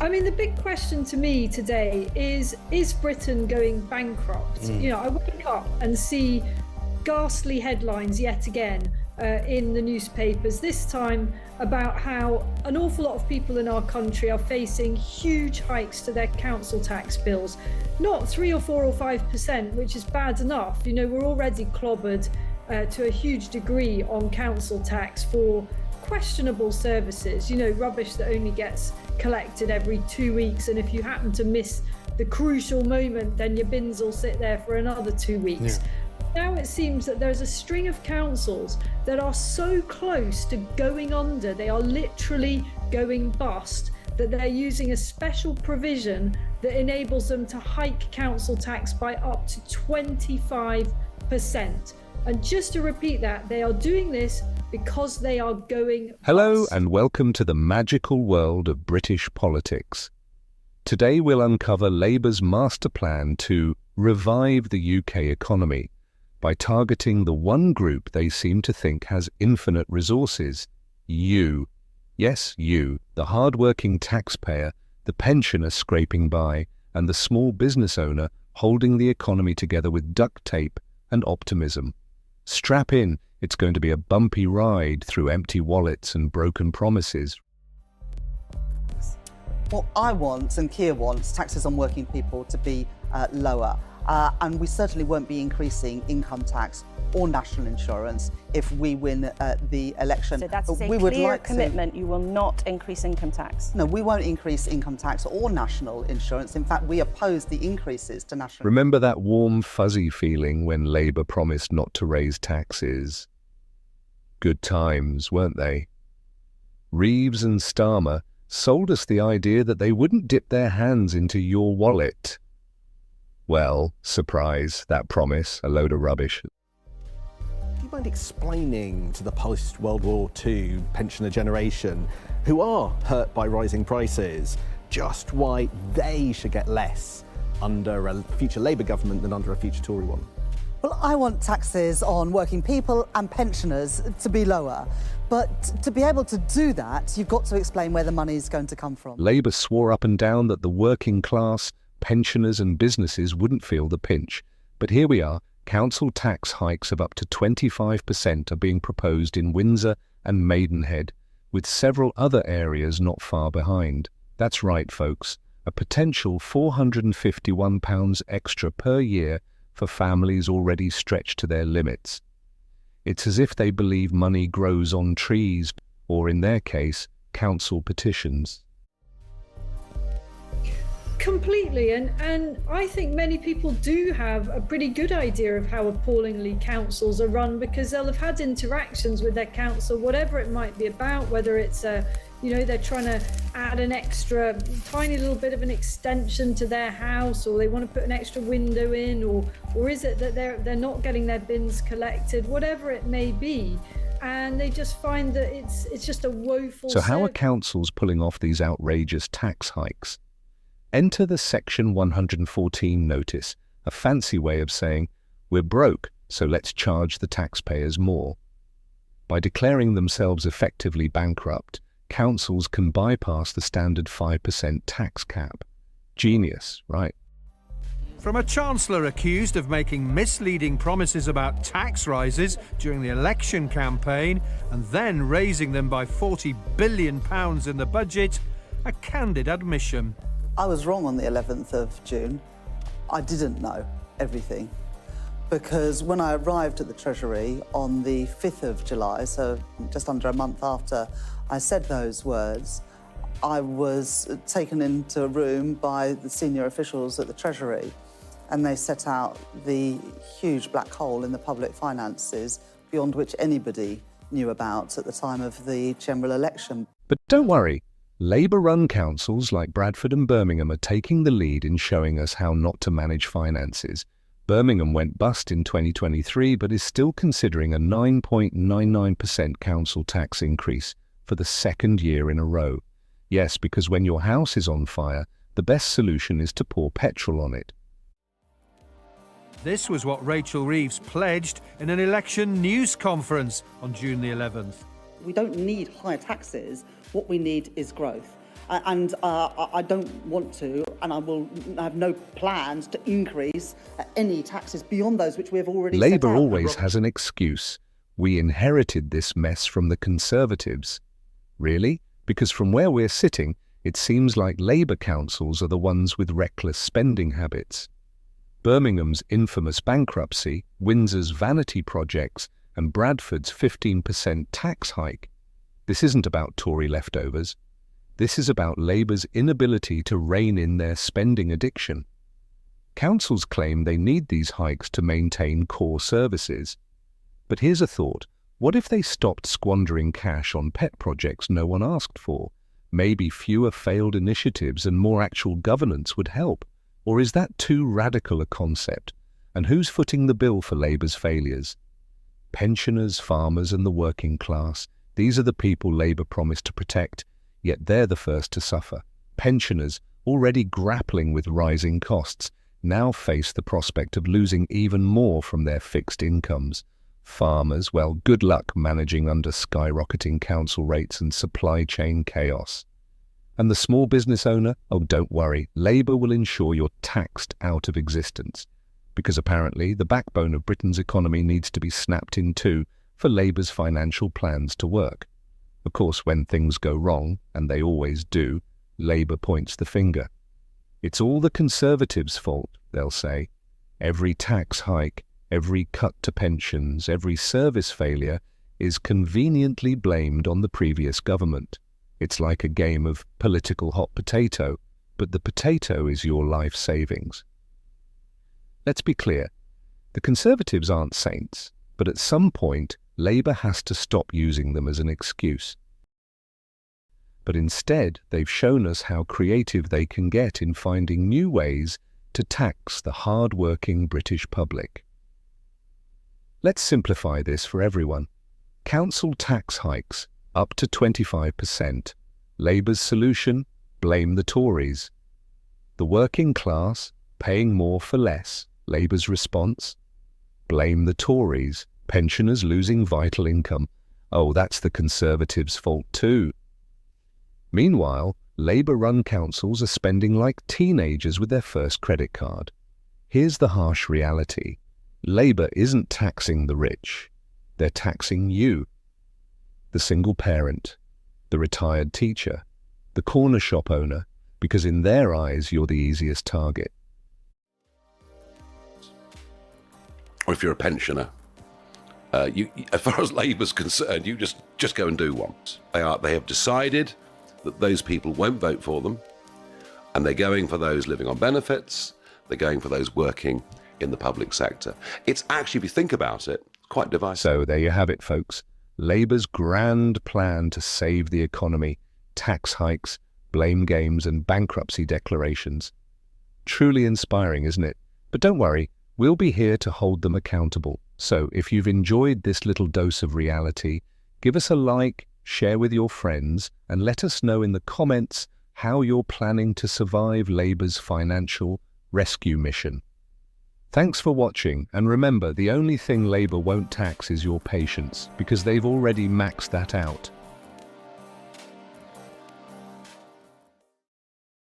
I mean, the big question to me today is Britain going bankrupt? I wake up and see ghastly headlines yet again in the newspapers, this time about how an awful lot of people in our country are facing huge hikes to their council tax bills. Not 3 or 4 or 5%, which is bad enough. We're already clobbered to a huge degree on council tax for questionable services, rubbish that only gets collected every 2 weeks, and if you happen to miss the crucial moment, then your bins will sit there for another 2 weeks. Now it seems that there's a string of councils that are so close to going under, they are literally going bust, that they're using a special provision that enables them to hike council tax by up to 25%. And just to repeat that, they are doing this because they are going Hello bust. and welcome to the magical world of British politics. Today we'll uncover Labour's master plan to revive the UK economy by targeting the one group they seem to think has infinite resources, you. Yes, you, the hard-working taxpayer, the pensioner scraping by, and the small business owner holding the economy together with duct tape and optimism. Strap in, it's going to be a bumpy ride through empty wallets and broken promises. What I want, and Keir wants, taxes on working people to be lower. And we certainly won't be increasing income tax or national insurance if we win the election. So that's a clear commitment. You will not increase income tax. No, we won't increase income tax or national insurance. In fact, we oppose the increases to national. Remember that warm, fuzzy feeling when Labour promised not to raise taxes? Good times, weren't they? Reeves and Starmer sold us the idea that they wouldn't dip their hands into your wallet. Well, surprise, that promise, a load of rubbish. Do you mind explaining to the post-World War II pensioner generation, who are hurt by rising prices, just why they should get less under a future Labour government than under a future Tory one? Well, I want taxes on working people and pensioners to be lower. But to be able to do that, you've got to explain where the money is going to come from. Labour swore up and down that the working class, pensioners and businesses wouldn't feel the pinch. But here we are, council tax hikes of up to 25% are being proposed in Windsor and Maidenhead, with several other areas not far behind. That's right, folks, a potential £451 extra per year for families already stretched to their limits. It's as if they believe money grows on trees, or in their case, council petitions. Completely, and I think many people do have a pretty good idea of how appallingly councils are run, because they'll have had interactions with their council, whatever it might be about, whether it's they're trying to add an extra tiny little bit of an extension to their house, or they want to put an extra window in, or is it that they're not getting their bins collected, whatever it may be, and they just find that it's just a woeful So how are councils pulling off these outrageous tax hikes? Enter the Section 114 notice, a fancy way of saying, we're broke, so let's charge the taxpayers more. By declaring themselves effectively bankrupt, councils can bypass the standard 5% tax cap. Genius, right? From a chancellor accused of making misleading promises about tax rises during the election campaign and then raising them by £40 billion in the budget, a candid admission. I was wrong on the 11th of June. I didn't know everything, because when I arrived at the Treasury on the 5th of July, so just under a month after I said those words, I was taken into a room by the senior officials at the Treasury, and they set out the huge black hole in the public finances beyond which anybody knew about at the time of the general election. But don't worry. Labour-run councils like Bradford and Birmingham are taking the lead in showing us how not to manage finances. Birmingham went bust in 2023 but is still considering a 9.99% council tax increase for the second year in a row. Yes, because when your house is on fire, the best solution is to pour petrol on it. This was what Rachel Reeves pledged in an election news conference on June the 11th. We don't need higher taxes. What we need is growth. And I don't want to, and I will have no plans to increase any taxes beyond those which we have already set Labour out. always has an excuse. We inherited this mess from the Conservatives. Really? Because from where we're sitting, it seems like Labour councils are the ones with reckless spending habits. Birmingham's infamous bankruptcy, Windsor's vanity projects, and Bradford's 15% tax hike. This isn't about Tory leftovers. This is about Labour's inability to rein in their spending addiction. Councils claim they need these hikes to maintain core services. But here's a thought. What if they stopped squandering cash on pet projects no one asked for? Maybe fewer failed initiatives and more actual governance would help. Or is that too radical a concept? And who's footing the bill for Labour's failures? Pensioners, farmers and the working class. These are the people Labour promised to protect, yet they're the first to suffer. Pensioners, already grappling with rising costs, now face the prospect of losing even more from their fixed incomes. Farmers, well, good luck managing under skyrocketing council rates and supply chain chaos. And the small business owner? Oh, don't worry, Labour will ensure you're taxed out of existence. Because apparently the backbone of Britain's economy needs to be snapped in two for Labour's financial plans to work. Of course, when things go wrong, and they always do, Labour points the finger. It's all the Conservatives' fault, they'll say. Every tax hike, every cut to pensions, every service failure is conveniently blamed on the previous government. It's like a game of political hot potato, but the potato is your life savings. Let's be clear, the Conservatives aren't saints, but at some point, Labour has to stop using them as an excuse. But instead, they've shown us how creative they can get in finding new ways to tax the hard-working British public. Let's simplify this for everyone. Council tax hikes, up to 25%. Labour's solution? Blame the Tories. The working class, paying more for less. Labour's response? Blame the Tories. Pensioners losing vital income. Oh, that's the Conservatives' fault too. Meanwhile, Labour-run councils are spending like teenagers with their first credit card. Here's the harsh reality. Labour isn't taxing the rich. They're taxing you. The single parent, the retired teacher, the corner shop owner, because in their eyes you're the easiest target. Or if you're a pensioner, as far as Labour's concerned, you just go and do one. They have decided that those people won't vote for them, and they're going for those living on benefits, they're going for those working in the public sector. It's actually, if you think about it, quite divisive. So there you have it, folks. Labour's grand plan to save the economy, tax hikes, blame games and bankruptcy declarations. Truly inspiring, isn't it? But don't worry, we'll be here to hold them accountable. So if you've enjoyed this little dose of reality, give us a like, share with your friends, and let us know in the comments how you're planning to survive Labour's financial rescue mission. Thanks for watching, and remember, the only thing Labour won't tax is your patience, because they've already maxed that out.